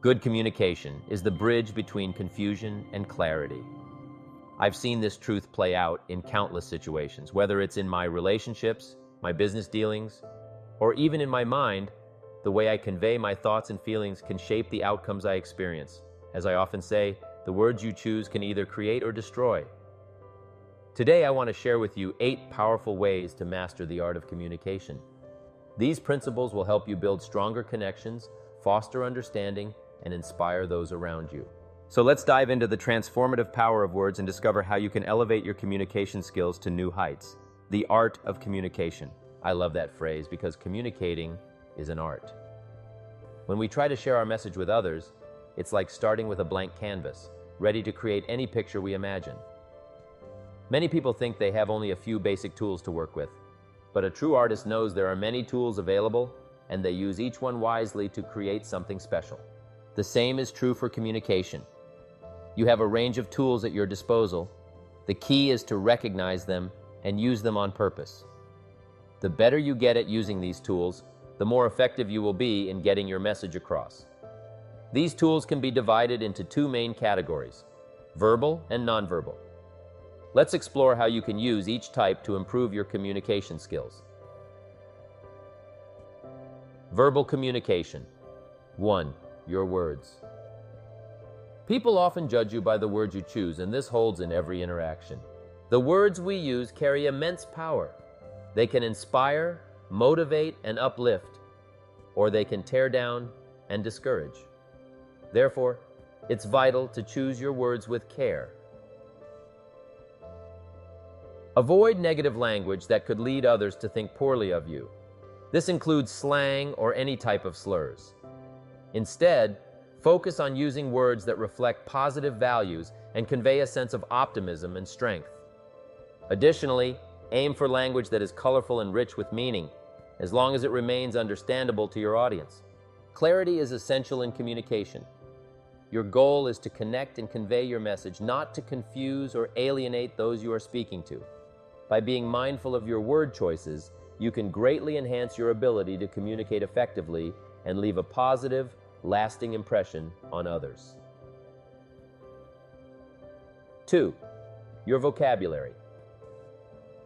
Good communication is the bridge between confusion and clarity. I've seen this truth play out in countless situations, whether it's in my relationships, my business dealings, or even in my mind. The way I convey my thoughts and feelings can shape the outcomes I experience. As I often say, the words you choose can either create or destroy. Today, I want to share with you 8 powerful ways to master the art of communication. These principles will help you build stronger connections, foster understanding, and inspire those around you. So let's dive into the transformative power of words and discover how you can elevate your communication skills to new heights. The art of communication. I love that phrase because communicating is an art. When we try to share our message with others, it's like starting with a blank canvas, ready to create any picture we imagine. Many people think they have only a few basic tools to work with, but a true artist knows there are many tools available, and they use each one wisely to create something special. The same is true for communication. You have a range of tools at your disposal. The key is to recognize them and use them on purpose. The better you get at using these tools, the more effective you will be in getting your message across. These tools can be divided into 2 main categories: verbal and nonverbal. Let's explore how you can use each type to improve your communication skills. Verbal communication. 1. Your words. People often judge you by the words you choose, and this holds in every interaction. The words we use carry immense power. They can inspire, motivate, and uplift, or they can tear down and discourage. Therefore, it's vital to choose your words with care. Avoid negative language that could lead others to think poorly of you. This includes slang or any type of slurs. Instead, focus on using words that reflect positive values and convey a sense of optimism and strength. Additionally, aim for language that is colorful and rich with meaning, as long as it remains understandable to your audience. Clarity is essential in communication. Your goal is to connect and convey your message, not to confuse or alienate those you are speaking to. By being mindful of your word choices, you can greatly enhance your ability to communicate effectively and leave a positive, lasting impression on others. 2. Your vocabulary.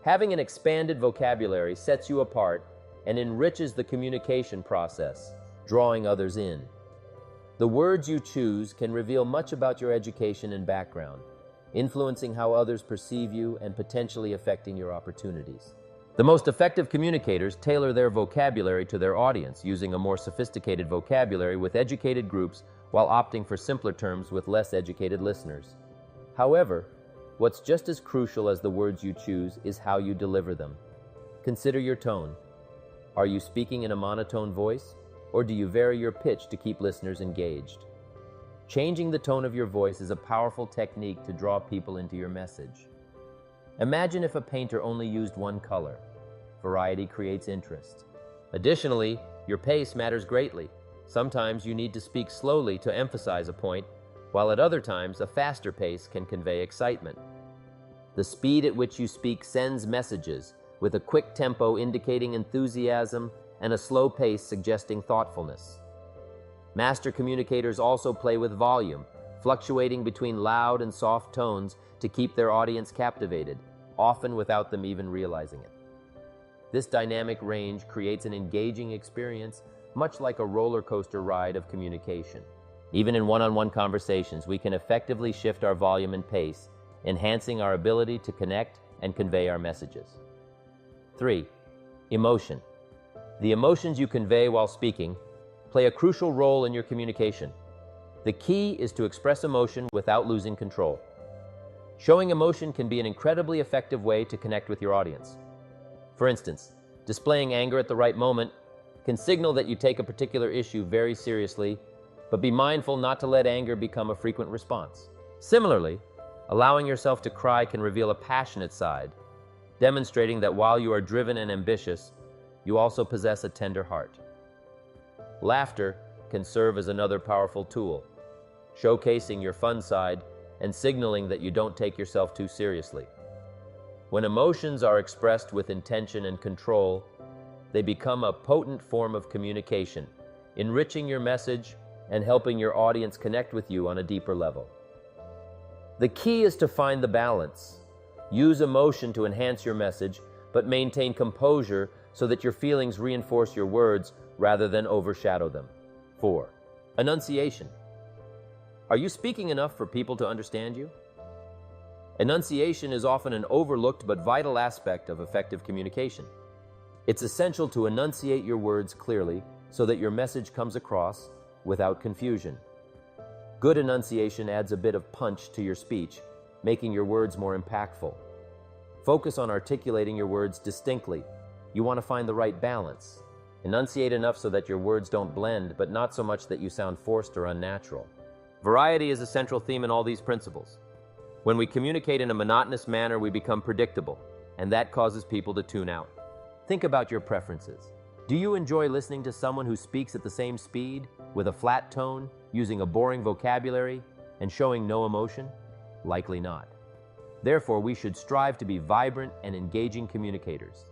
Having an expanded vocabulary sets you apart and enriches the communication process, drawing others in. The words you choose can reveal much about your education and background, influencing how others perceive you and potentially affecting your opportunities. The most effective communicators tailor their vocabulary to their audience, using a more sophisticated vocabulary with educated groups while opting for simpler terms with less educated listeners. However, what's just as crucial as the words you choose is how you deliver them. Consider your tone. Are you speaking in a monotone voice, or do you vary your pitch to keep listeners engaged? Changing the tone of your voice is a powerful technique to draw people into your message. Imagine if a painter only used one color. Variety creates interest. Additionally, your pace matters greatly. Sometimes you need to speak slowly to emphasize a point, while at other times a faster pace can convey excitement. The speed at which you speak sends messages, with a quick tempo indicating enthusiasm and a slow pace suggesting thoughtfulness. Master communicators also play with volume, fluctuating between loud and soft tones to keep their audience captivated, often without them even realizing it. This dynamic range creates an engaging experience, much like a roller coaster ride of communication. Even in one-on-one conversations, we can effectively shift our volume and pace, enhancing our ability to connect and convey our messages. 3. Emotion. The emotions you convey while speaking play a crucial role in your communication. The key is to express emotion without losing control. Showing emotion can be an incredibly effective way to connect with your audience. For instance, displaying anger at the right moment can signal that you take a particular issue very seriously, but be mindful not to let anger become a frequent response. Similarly, allowing yourself to cry can reveal a passionate side, demonstrating that while you are driven and ambitious, you also possess a tender heart. Laughter can serve as another powerful tool, showcasing your fun side and signaling that you don't take yourself too seriously. When emotions are expressed with intention and control, they become a potent form of communication, enriching your message and helping your audience connect with you on a deeper level. The key is to find the balance. Use emotion to enhance your message, but maintain composure so that your feelings reinforce your words rather than overshadow them. 4. Enunciation. Are you speaking enough for people to understand you? Enunciation is often an overlooked but vital aspect of effective communication. It's essential to enunciate your words clearly so that your message comes across without confusion. Good enunciation adds a bit of punch to your speech, making your words more impactful. Focus on articulating your words distinctly. You want to find the right balance. Enunciate enough so that your words don't blend, but not so much that you sound forced or unnatural. Variety is a central theme in all these principles. When we communicate in a monotonous manner, we become predictable, and that causes people to tune out. Think about your preferences. Do you enjoy listening to someone who speaks at the same speed, with a flat tone, using a boring vocabulary, and showing no emotion? Likely not. Therefore, we should strive to be vibrant and engaging communicators.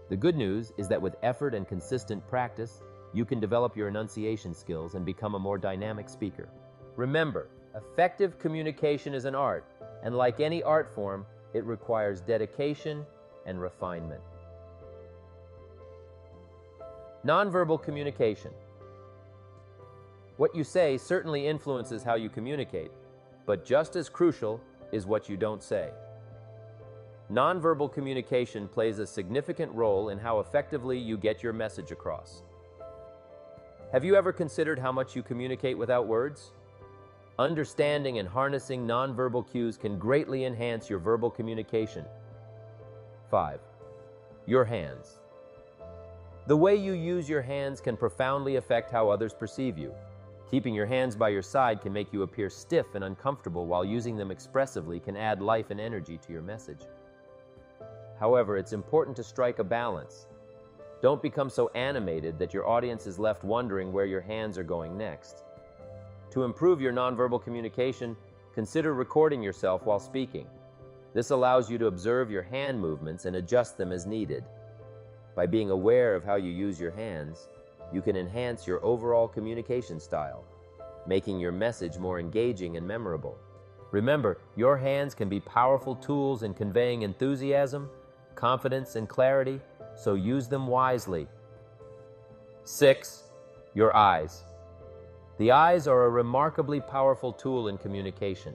The good news is that with effort and consistent practice, you can develop your enunciation skills and become a more dynamic speaker. Remember, effective communication is an art, and like any art form, it requires dedication and refinement. Nonverbal communication. What you say certainly influences how you communicate, but just as crucial is what you don't say. Nonverbal communication plays a significant role in how effectively you get your message across. Have you ever considered how much you communicate without words? Understanding and harnessing nonverbal cues can greatly enhance your verbal communication. 5. Your hands. The way you use your hands can profoundly affect how others perceive you. Keeping your hands by your side can make you appear stiff and uncomfortable, while using them expressively can add life and energy to your message. However, it's important to strike a balance. Don't become so animated that your audience is left wondering where your hands are going next. To improve your nonverbal communication, consider recording yourself while speaking. This allows you to observe your hand movements and adjust them as needed. By being aware of how you use your hands, you can enhance your overall communication style, making your message more engaging and memorable. Remember, your hands can be powerful tools in conveying enthusiasm, confidence, and clarity, so use them wisely. 6. Your eyes. The eyes are a remarkably powerful tool in communication.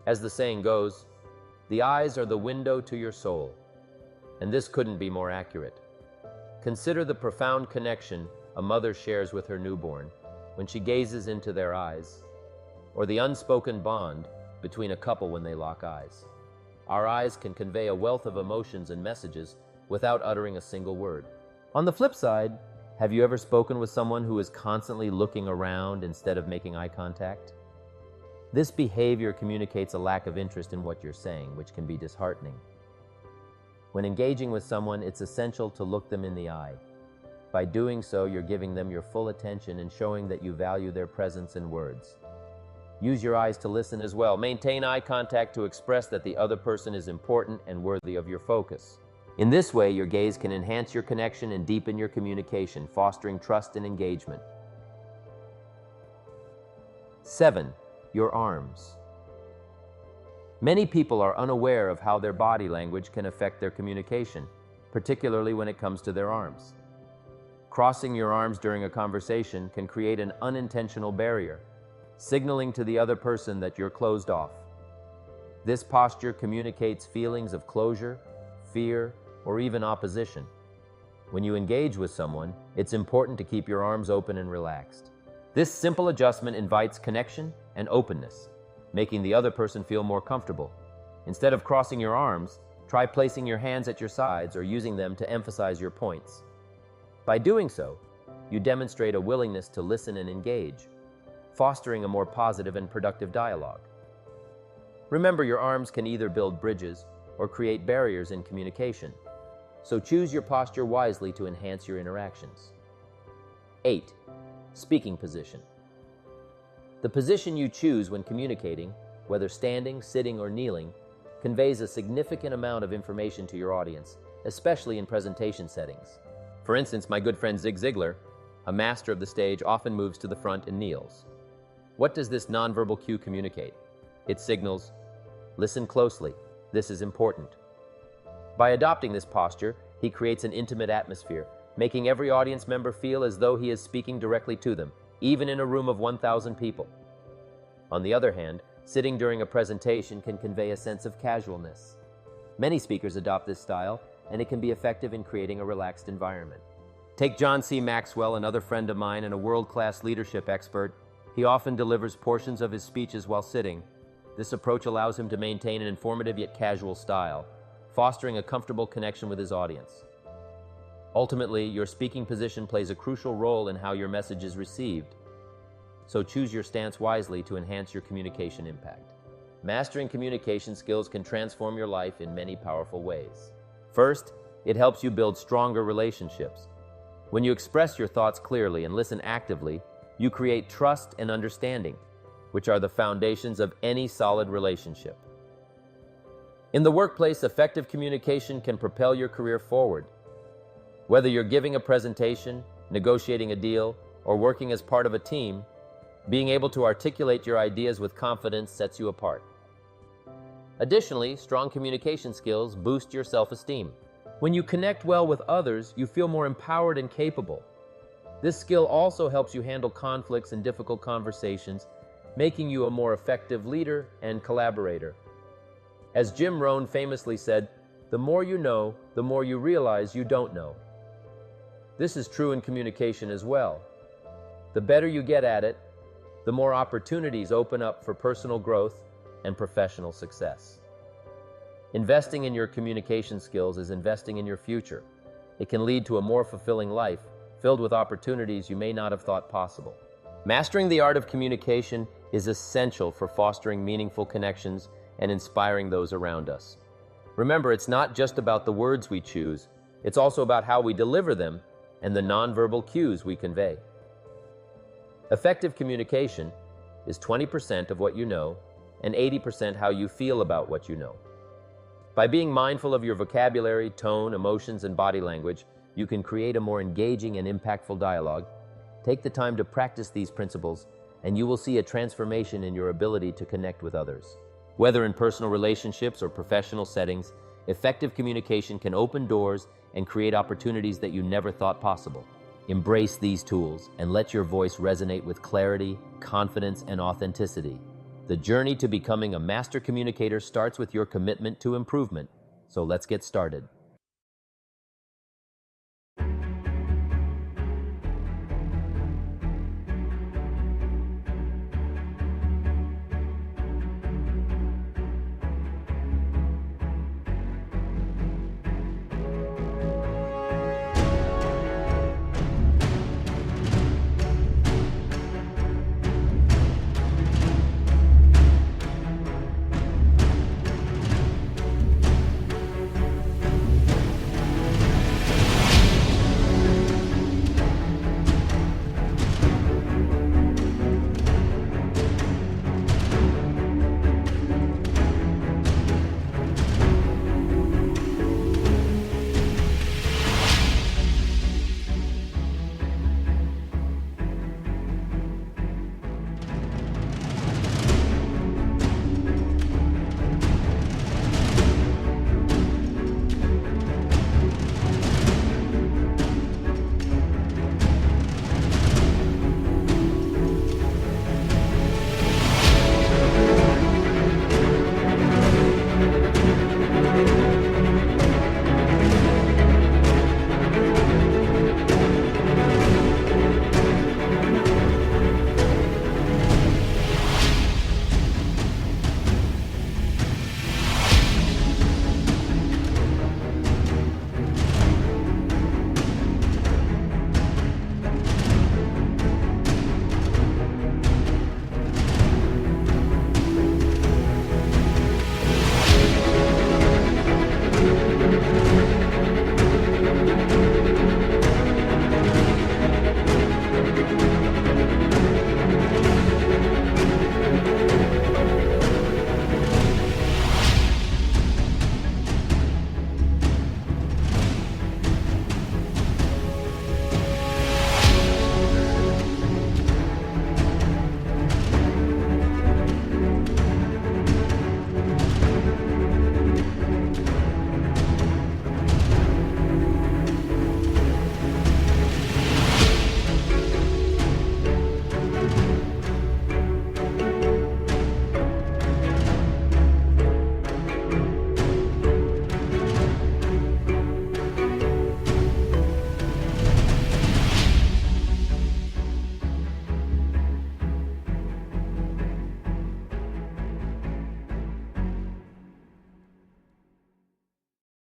As the saying goes, the eyes are the window to your soul, and this couldn't be more accurate. Consider the profound connection a mother shares with her newborn when she gazes into their eyes, or the unspoken bond between a couple when they lock eyes. Our eyes can convey a wealth of emotions and messages without uttering a single word. On the flip side, have you ever spoken with someone who is constantly looking around instead of making eye contact? This behavior communicates a lack of interest in what you're saying, which can be disheartening. When engaging with someone, it's essential to look them in the eye. By doing so, you're giving them your full attention and showing that you value their presence and words. Use your eyes to listen as well. Maintain eye contact to express that the other person is important and worthy of your focus. In this way, your gaze can enhance your connection and deepen your communication, fostering trust and engagement. 7. Your arms. Many people are unaware of how their body language can affect their communication, particularly when it comes to their arms. Crossing your arms during a conversation can create an unintentional barrier, signaling to the other person that you're closed off. This posture communicates feelings of closure, fear, or even opposition. When you engage with someone, it's important to keep your arms open and relaxed. This simple adjustment invites connection and openness, making the other person feel more comfortable. Instead of crossing your arms, try placing your hands at your sides or using them to emphasize your points. By doing so, you demonstrate a willingness to listen and engage, fostering a more positive and productive dialogue. Remember, your arms can either build bridges or create barriers in communication, so choose your posture wisely to enhance your interactions. 8. Speaking position. The position you choose when communicating, whether standing, sitting, or kneeling, conveys a significant amount of information to your audience, especially in presentation settings. For instance, my good friend Zig Ziglar a master of the stage often moves to the front and kneels. What does this nonverbal cue communicate? It signals, listen closely, this is important. By adopting this posture, he creates an intimate atmosphere, making every audience member feel as though he is speaking directly to them, even in a room of 1,000 people. On the other hand, sitting during a presentation can convey a sense of casualness. Many speakers adopt this style, and it can be effective in creating a relaxed environment. Take John C. Maxwell, another friend of mine and a world-class leadership expert. He often delivers portions of his speeches while sitting. This approach allows him to maintain an informative yet casual style, fostering a comfortable connection with his audience. Ultimately, your speaking position plays a crucial role in how your message is received, so choose your stance wisely to enhance your communication impact. Mastering communication skills can transform your life in many powerful ways. First, it helps you build stronger relationships. When you express your thoughts clearly and listen actively, you create trust and understanding, which are the foundations of any solid relationship. In the workplace, effective communication can propel your career forward. Whether you're giving a presentation, negotiating a deal, or working as part of a team, being able to articulate your ideas with confidence sets you apart. Additionally, strong communication skills boost your self-esteem. When you connect well with others, you feel more empowered and capable. This skill also helps you handle conflicts and difficult conversations, making you a more effective leader and collaborator. As Jim Rohn famously said, "The more you know, the more you realize you don't know." This is true in communication as well. The better you get at it, the more opportunities open up for personal growth and professional success. Investing in your communication skills is investing in your future. It can lead to a more fulfilling life, filled with opportunities you may not have thought possible. Mastering the art of communication is essential for fostering meaningful connections and inspiring those around us. Remember, it's not just about the words we choose, it's also about how we deliver them and the nonverbal cues we convey. Effective communication is 20% of what you know and 80% how you feel about what you know. By being mindful of your vocabulary, tone, emotions, and body language, you can create a more engaging and impactful dialogue. Take the time to practice these principles, and you will see a transformation in your ability to connect with others. Whether in personal relationships or professional settings, effective communication can open doors and create opportunities that you never thought possible. Embrace these tools and let your voice resonate with clarity, confidence, and authenticity. The journey to becoming a master communicator starts with your commitment to improvement, so let's get started.